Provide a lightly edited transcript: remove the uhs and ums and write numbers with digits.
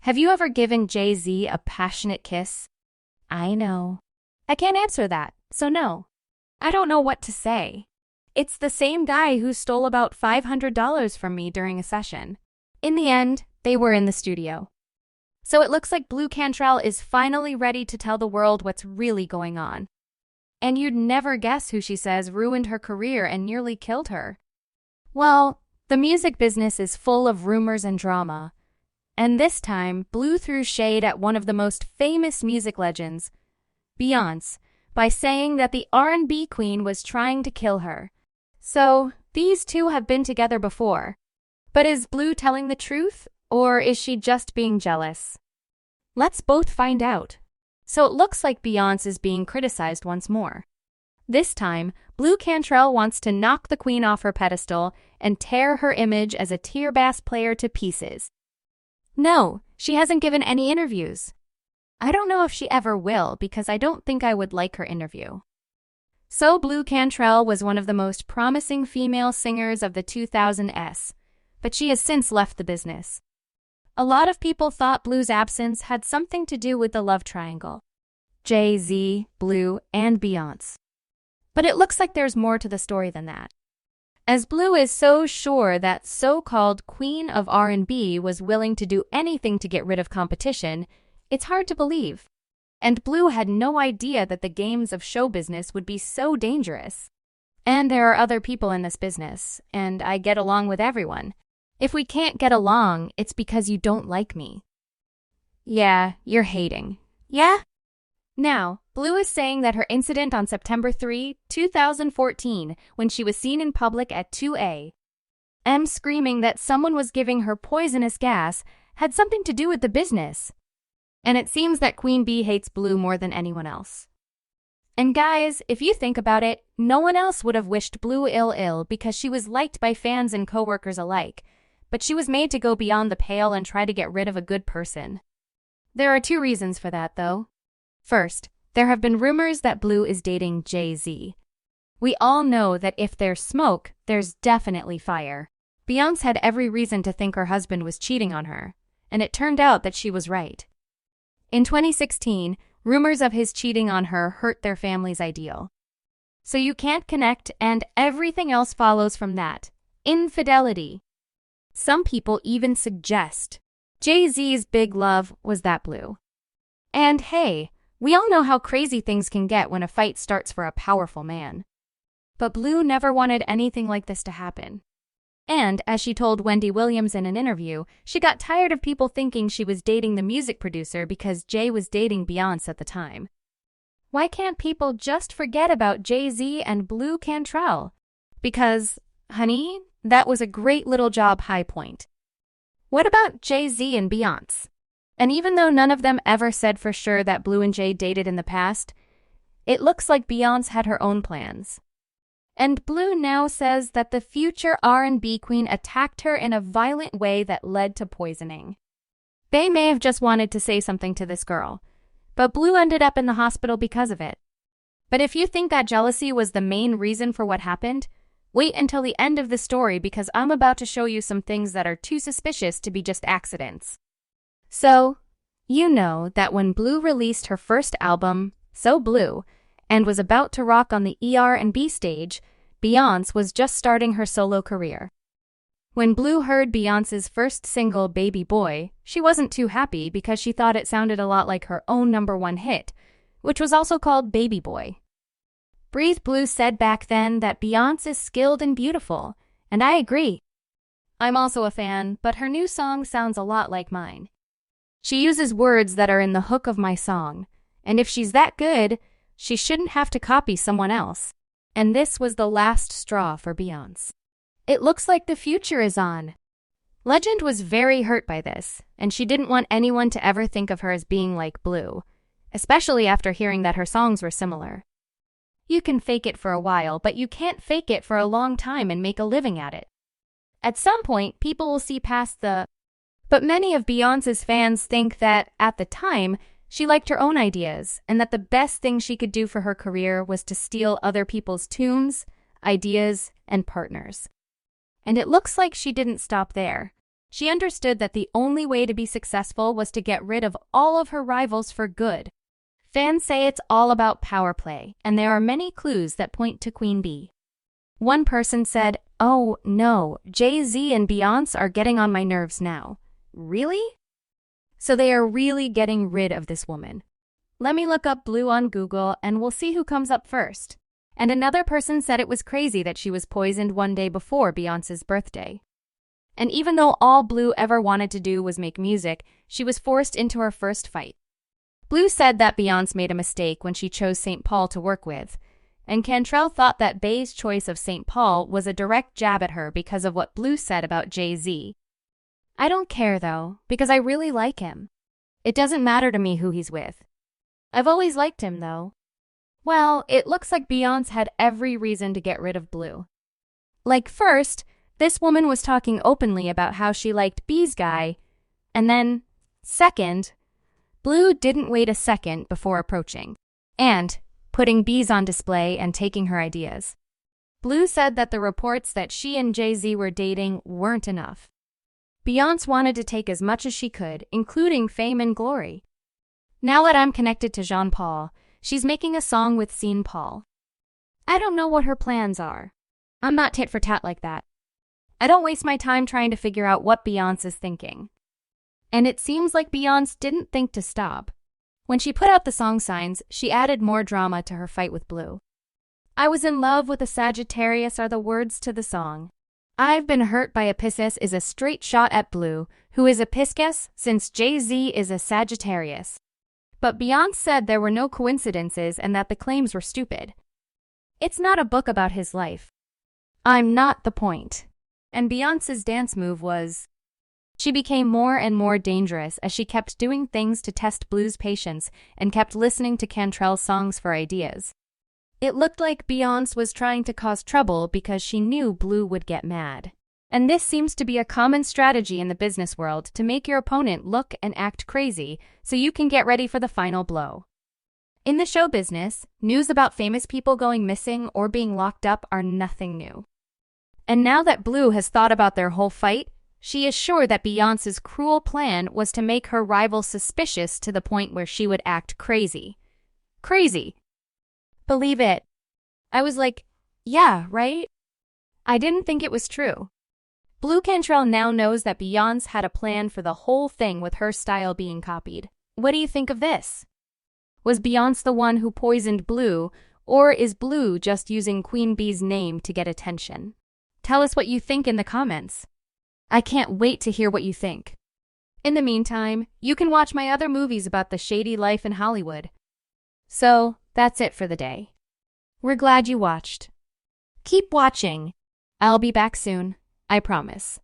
Have you ever given Jay-Z a passionate kiss? I know. I can't answer that, so no. I don't know what to say. It's the same guy who stole about $500 from me during a session. In the end, they were in the studio. So it looks like Blu Cantrell is finally ready to tell the world what's really going on. And you'd never guess who she says ruined her career and nearly killed her. Well, the music business is full of rumors and drama. And this time, Blu threw shade at one of the most famous music legends, Beyonce, by saying that the R&B queen was trying to kill her. So, these two have been together before. But is Blu telling the truth, or is she just being jealous? Let's both find out. So it looks like Beyonce is being criticized once more. This time, Blu Cantrell wants to knock the queen off her pedestal and tear her image as a tier bass player to pieces. No, she hasn't given any interviews. I don't know if she ever will because I don't think I would like her interview. So Blu Cantrell was one of the most promising female singers of the 2000s, but she has since left the business. A lot of people thought Blu's absence had something to do with the love triangle: Jay-Z, Blu, and Beyonce. But it looks like there's more to the story than that. As Blu is so sure that so-called queen of R&B was willing to do anything to get rid of competition, it's hard to believe. And Blu had no idea that the games of show business would be so dangerous. And there are other people in this business, and I get along with everyone. If we can't get along, it's because you don't like me. Yeah, you're hating. Yeah? Now, Blu is saying that her incident on September 3, 2014, when she was seen in public at 2 a.m. screaming that someone was giving her poisonous gas, had something to do with the business. And it seems that Queen Bee hates Blu more than anyone else. And guys, if you think about it, no one else would have wished Blu ill because she was liked by fans and coworkers alike, but she was made to go beyond the pale and try to get rid of a good person. There are two reasons for that, though. First, there have been rumors that Blu is dating Jay-Z. We all know that if there's smoke, there's definitely fire. Beyonce had every reason to think her husband was cheating on her, and it turned out that she was right. In 2016, rumors of his cheating on her hurt their family's ideal. So you can't connect, and everything else follows from that. Infidelity. Some people even suggest Jay-Z's big love was that Blu. And hey, we all know how crazy things can get when a fight starts for a powerful man. But Blu never wanted anything like this to happen. And, as she told Wendy Williams in an interview, she got tired of people thinking she was dating the music producer because Jay was dating Beyonce at the time. Why can't people just forget about Jay-Z and Blu Cantrell? Because, honey, that was a great little job high point. What about Jay-Z and Beyonce? And even though none of them ever said for sure that Blu and Jay dated in the past, it looks like Beyonce had her own plans. And Blu now says that the future R&B queen attacked her in a violent way that led to poisoning. Bey may have just wanted to say something to this girl, but Blu ended up in the hospital because of it. But if you think that jealousy was the main reason for what happened, wait until the end of the story because I'm about to show you some things that are too suspicious to be just accidents. So, you know that when Blu released her first album, So Blu, and was about to rock on the R&B stage, Beyonce was just starting her solo career. When Blu heard Beyonce's first single, Baby Boy, she wasn't too happy because she thought it sounded a lot like her own #1 hit, which was also called Baby Boy. Breathe Blu said back then that Beyonce is skilled and beautiful, and I agree. I'm also a fan, but her new song sounds a lot like mine. She uses words that are in the hook of my song, and if she's that good, she shouldn't have to copy someone else. And this was the last straw for Beyonce. It looks like the future is on. Legend was very hurt by this, and she didn't want anyone to ever think of her as being like Blu, especially after hearing that her songs were similar. You can fake it for a while, but you can't fake it for a long time and make a living at it. At some point, people will see past the... But many of Beyonce's fans think that, at the time, she liked her own ideas, and that the best thing she could do for her career was to steal other people's tunes, ideas, and partners. And it looks like she didn't stop there. She understood that the only way to be successful was to get rid of all of her rivals for good. Fans say it's all about power play, and there are many clues that point to Queen Bee. One person said, "Oh no, Jay-Z and Beyonce are getting on my nerves now." Really? So they are really getting rid of this woman. Let me look up Blu on Google and we'll see who comes up first. And another person said it was crazy that she was poisoned one day before Beyonce's birthday. And even though all Blu ever wanted to do was make music, she was forced into her first fight. Blu said that Beyonce made a mistake when she chose St. Paul to work with, and Cantrell thought that Bey's choice of St. Paul was a direct jab at her because of what Blu said about Jay-Z. I don't care though, because I really like him. It doesn't matter to me who he's with. I've always liked him though. Well, it looks like Beyonce had every reason to get rid of Blu. Like first, this woman was talking openly about how she liked Bey's guy, and then, second, Blu didn't wait a second before approaching, and putting Bey's on display and taking her ideas. Blu said that the reports that she and Jay-Z were dating weren't enough. Beyonce wanted to take as much as she could, including fame and glory. Now that I'm connected to Jean Paul, she's making a song with Sean Paul. I don't know what her plans are. I'm not tit for tat like that. I don't waste my time trying to figure out what Beyonce is thinking. And it seems like Beyonce didn't think to stop. When she put out the song Signs, she added more drama to her fight with Blu. I was in love with a Sagittarius are the words to the song. I've been hurt by a Pisces is a straight shot at Blu, who is a Pisces since Jay-Z is a Sagittarius. But Beyonce said there were no coincidences and that the claims were stupid. It's not a book about his life. I'm not the point. And Beyonce's dance move was... She became more and more dangerous as she kept doing things to test Blu's patience and kept listening to Cantrell's songs for ideas. It looked like Beyonce was trying to cause trouble because she knew Blu would get mad. And this seems to be a common strategy in the business world to make your opponent look and act crazy so you can get ready for the final blow. In the show business, news about famous people going missing or being locked up are nothing new. And now that Blu has thought about their whole fight, she is sure that Beyonce's cruel plan was to make her rival suspicious to the point where she would act crazy. Crazy. Believe it. I was like, yeah, right? I didn't think it was true. Blu Cantrell now knows that Beyonce had a plan for the whole thing with her style being copied. What do you think of this? Was Beyonce the one who poisoned Blu, or is Blu just using Queen Bee's name to get attention? Tell us what you think in the comments. I can't wait to hear what you think. In the meantime, you can watch my other movies about the shady life in Hollywood. So, that's it for the day. We're glad you watched. Keep watching. I'll be back soon, I promise.